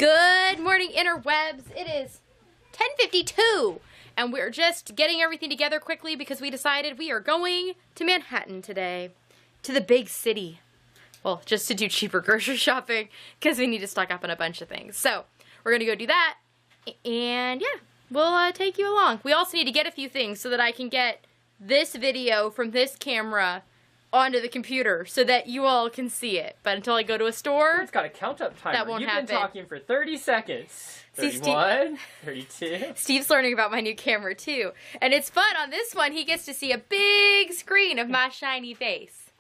Good morning, interwebs. It is 10:52, and we're just getting everything together quickly because we decided we are going to Manhattan today, to the big city. Well, just to do cheaper grocery shopping because we need to stock up on a bunch of things. So we're gonna go do that, and yeah, we'll take you along. We also need to get a few things so that I can get this video from this camera onto the computer so that you all can see it. But until I go to a store, it's got a count-up timer. That won't happen. You've been talking for 30 seconds. 31, 32. Steve's learning about my new camera too. And it's fun. On this one, he gets to see a big screen of my shiny face.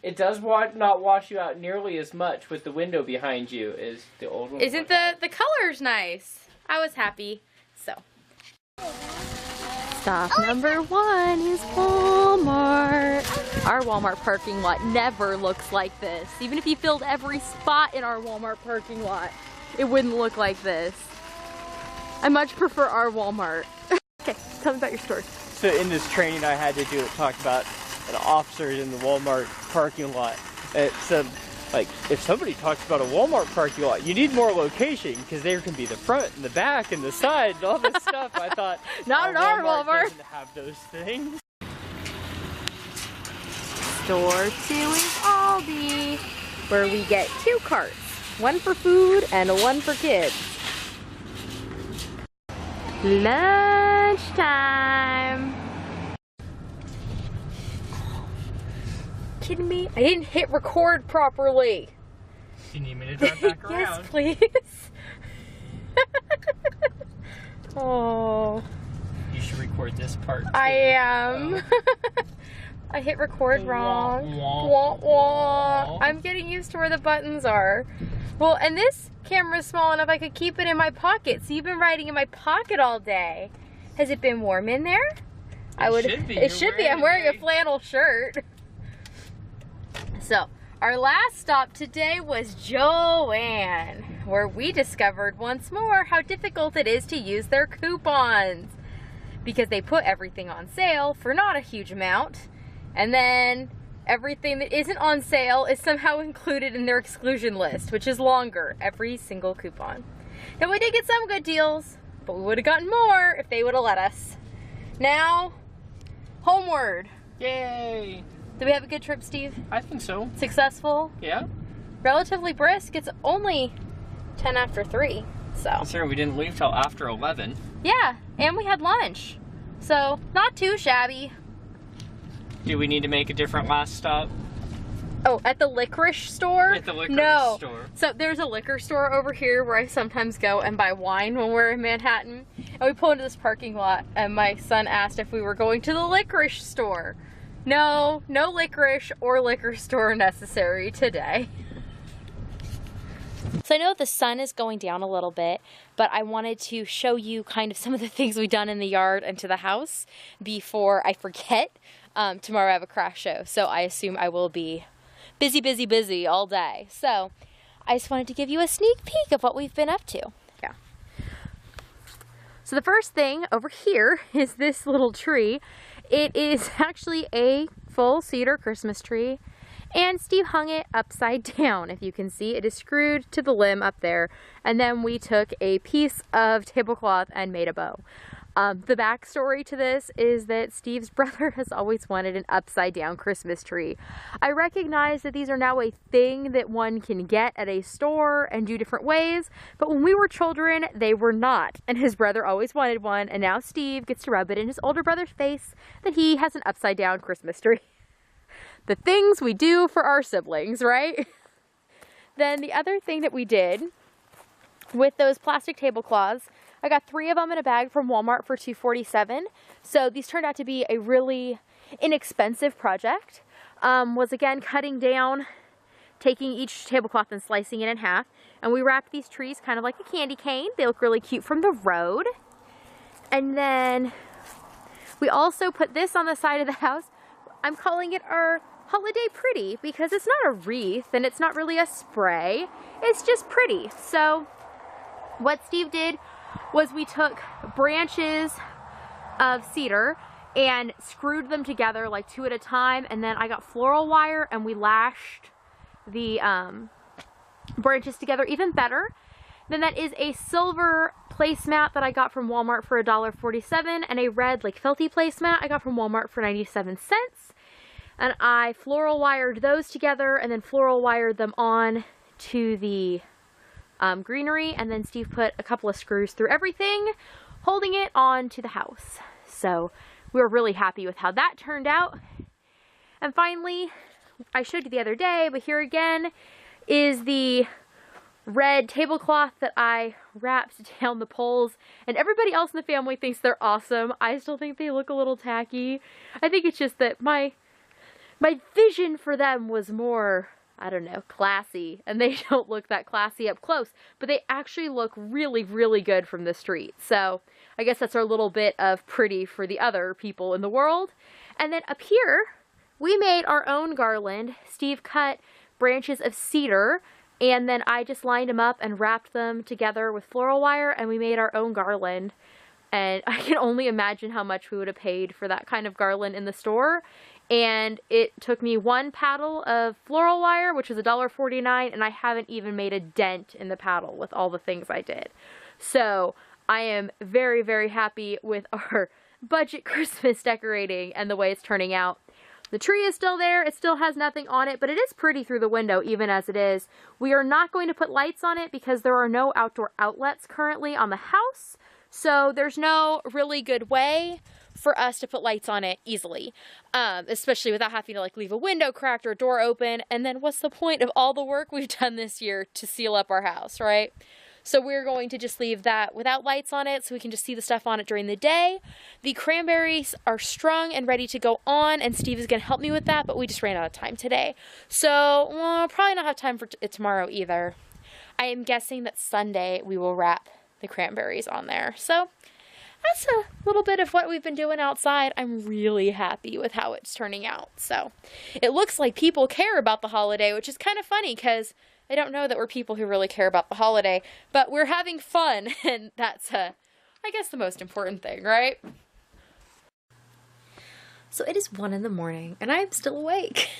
It does not wash you out nearly as much with the window behind you as the old one. Isn't the colors nice? I was happy. So. Stop number one is Walmart. Our Walmart parking lot never looks like this. Even if you filled every spot in our Walmart parking lot, it wouldn't look like this. I much prefer our Walmart. Okay, tell me about your story. So in this training I had to do, it talked about an officer in the Walmart parking lot. It said, like, if somebody talks about a Walmart parking lot, you need more location because there can be the front and the back and the side and all this stuff. I thought, not at our Walmart. Doesn't have those things. Store 2 is Aldi, where we get 2 carts, one for food and one for kids. Lunchtime. Kidding me? I didn't hit record properly. Do you need me to drive back around? Yes, please. Oh. You should record this part too. I am. I hit record wrong. Wah, wah. I'm getting used to where the buttons are. Well, and this camera's small enough I could keep it in my pocket. So you've been riding in my pocket all day. Has it been warm in there? It should be. I'm wearing a flannel shirt. So, our last stop today was Joann, where we discovered once more how difficult it is to use their coupons. Because they put everything on sale for not a huge amount, and then everything that isn't on sale is somehow included in their exclusion list, which is longer, every single coupon. Now, we did get some good deals, but we would have gotten more if they would have let us. Now, homeward. Yay! Did we have a good trip, Steve? I think so. Successful? Yeah. Relatively brisk. It's only 10 after 3, so. Considering we didn't leave till after 11. Yeah, and we had lunch. So, not too shabby. Do we need to make a different last stop? Oh, at the licorice store? At the licorice store. So there's a liquor store over here where I sometimes go and buy wine when we're in Manhattan. And we pull into this parking lot and my son asked if we were going to the licorice store. No, no licorice or liquor store necessary today. So I know the sun is going down a little bit, but I wanted to show you kind of some of the things we've done in the yard and to the house before I forget. Tomorrow I have a craft show, so I assume I will be busy all day. So I just wanted to give you a sneak peek of what we've been up to. Yeah. So the first thing over here is this little tree. It is actually a full cedar Christmas tree, and Steve hung it upside down. If you can see, it is screwed to the limb up there, and then we took a piece of tablecloth and made a bow. The backstory to this is that Steve's brother has always wanted an upside down Christmas tree. I recognize that these are now a thing that one can get at a store and do different ways, but when we were children, they were not. And his brother always wanted one, and now Steve gets to rub it in his older brother's face that he has an upside down Christmas tree. The things we do for our siblings, right? Then the other thing that we did with those plastic tablecloths, I got 3 of them in a bag from Walmart for $2.47. So these turned out to be a really inexpensive project. Was again cutting down, taking each tablecloth and slicing it in half. And we wrapped these trees kind of like a candy cane. They look really cute from the road. And then we also put this on the side of the house. I'm calling it our holiday pretty because it's not a wreath and it's not really a spray. It's just pretty. So what Steve did was we took branches of cedar and screwed them together like 2 at a time, and then I got floral wire and we lashed the branches together even better. Then that is a silver placemat that I got from Walmart for $1.47 and a red like felty placemat I got from Walmart for 97 cents. And I floral wired those together and then floral wired them on to the greenery, and then Steve put a couple of screws through everything, holding it on to the house. So we were really happy with how that turned out. And finally, I showed you the other day, but here again is the red tablecloth that I wrapped down the poles, and everybody else in the family thinks they're awesome. I still think they look a little tacky. I think it's just that my vision for them was more, I don't know, classy, and they don't look that classy up close, but they actually look really, really good from the street. So I guess that's our little bit of pretty for the other people in the world. And then up here, we made our own garland. Steve cut branches of cedar, and then I just lined them up and wrapped them together with floral wire, and we made our own garland. And I can only imagine how much we would have paid for that kind of garland in the store. And it took me one paddle of floral wire, which was $1.49, and I haven't even made a dent in the paddle with all the things I did. So I am very, very happy with our budget Christmas decorating and the way it's turning out. The tree is still there. It still has nothing on it, but it is pretty through the window even as it is. We are not going to put lights on it because there are no outdoor outlets currently on the house. So there's no really good way for us to put lights on it easily, especially without having to like leave a window cracked or a door open. And then what's the point of all the work we've done this year to seal up our house, right? So we're going to just leave that without lights on it so we can just see the stuff on it during the day. The cranberries are strung and ready to go on, and Steve is going to help me with that, but we just ran out of time today. So we'll probably not have time for it tomorrow either. I am guessing that Sunday we will wrap the cranberries on there. So that's a little bit of what we've been doing outside. I'm really happy with how it's turning out. So it looks like people care about the holiday, which is kind of funny because I don't know that we're people who really care about the holiday, but we're having fun, and that's, I guess, the most important thing, right? So it is 1 in the morning, and I'm still awake,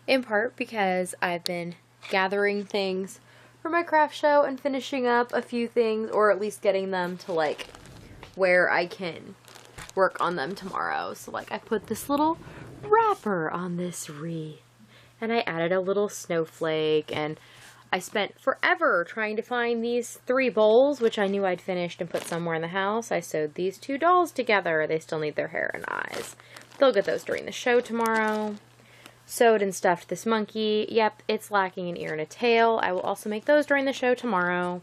in part because I've been gathering things for my craft show and finishing up a few things, or at least getting them to, like, where I can work on them tomorrow. So, like, I put this little wrapper on this wreath, and I added a little snowflake, and I spent forever trying to find these 3 bowls, which I knew I'd finished and put somewhere in the house. I sewed these 2 dolls together. They still need their hair and eyes. They'll get those during the show tomorrow. Sewed and stuffed this monkey. Yep, it's lacking an ear and a tail. I will also make those during the show tomorrow,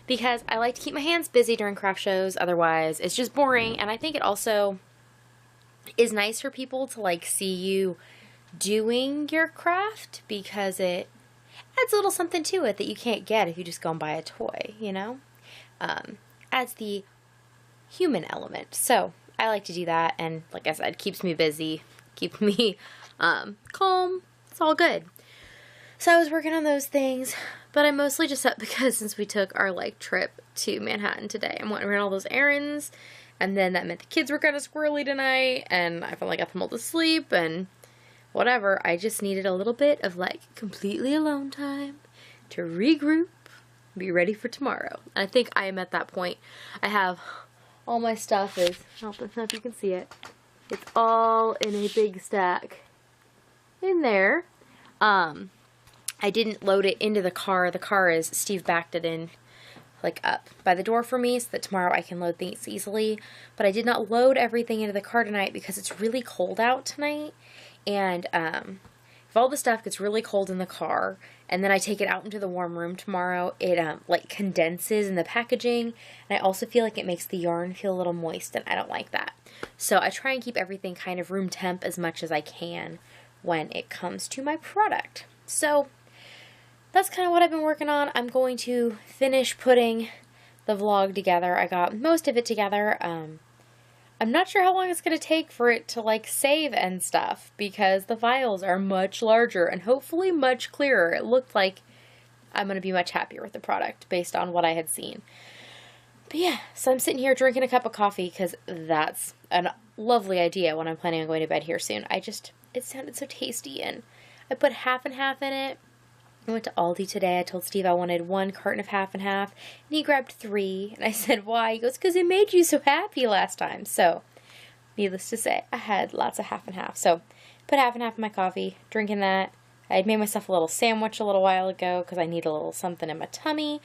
because I like to keep my hands busy during craft shows. Otherwise, it's just boring, and I think it also is nice for people to, like, see you doing your craft, because it adds a little something to it that you can't get if you just go and buy a toy, you know? Adds the human element. So I like to do that, and like I said, keeps me busy, keeps me calm. It's all good. So I was working on those things, but I'm mostly just up because since we took our like trip to Manhattan today, I went and ran all those errands, and then that meant the kids were kind of squirrely tonight, and I felt like I got them all to sleep and whatever. I just needed a little bit of like completely alone time to regroup, be ready for tomorrow. And I think I am at that point. I have all my stuff is, I don't know if you can see it. It's all in a big stack in there. I didn't load it into the car. The car is, Steve backed it in like up by the door for me so that tomorrow I can load things easily. But I did not load everything into the car tonight because it's really cold out tonight. And if all the stuff gets really cold in the car and then I take it out into the warm room tomorrow, it like condenses in the packaging. And I also feel like it makes the yarn feel a little moist, and I don't like that. So I try and keep everything kind of room temp as much as I can when it comes to my product. So that's kind of what I've been working on. I'm going to finish putting the vlog together. I got most of it together. I'm not sure how long it's going to take for it to like save and stuff, because the files are much larger and hopefully much clearer. It looked like I'm going to be much happier with the product based on what I had seen. But yeah, so I'm sitting here drinking a cup of coffee because that's a lovely idea when I'm planning on going to bed here soon. It sounded so tasty, and I put half and half in it. I went to Aldi today. I told Steve I wanted 1 carton of half and half, and he grabbed 3. And I said, why? He goes, because it made you so happy last time. So, needless to say, I had lots of half and half. So, put half and half in my coffee, drinking that. I had made myself a little sandwich a little while ago because I need a little something in my tummy.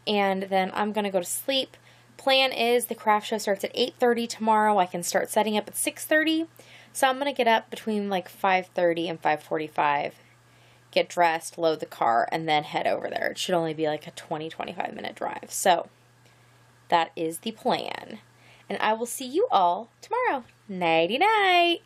And then I'm going to go to sleep. Plan is the craft show starts at 8:30 tomorrow. I can start setting up at 6:30. So I'm going to get up between like 5:30 and 5:45, get dressed, load the car, and then head over there. It should only be like a 20-25 minute drive. So that is the plan. And I will see you all tomorrow. Nighty night.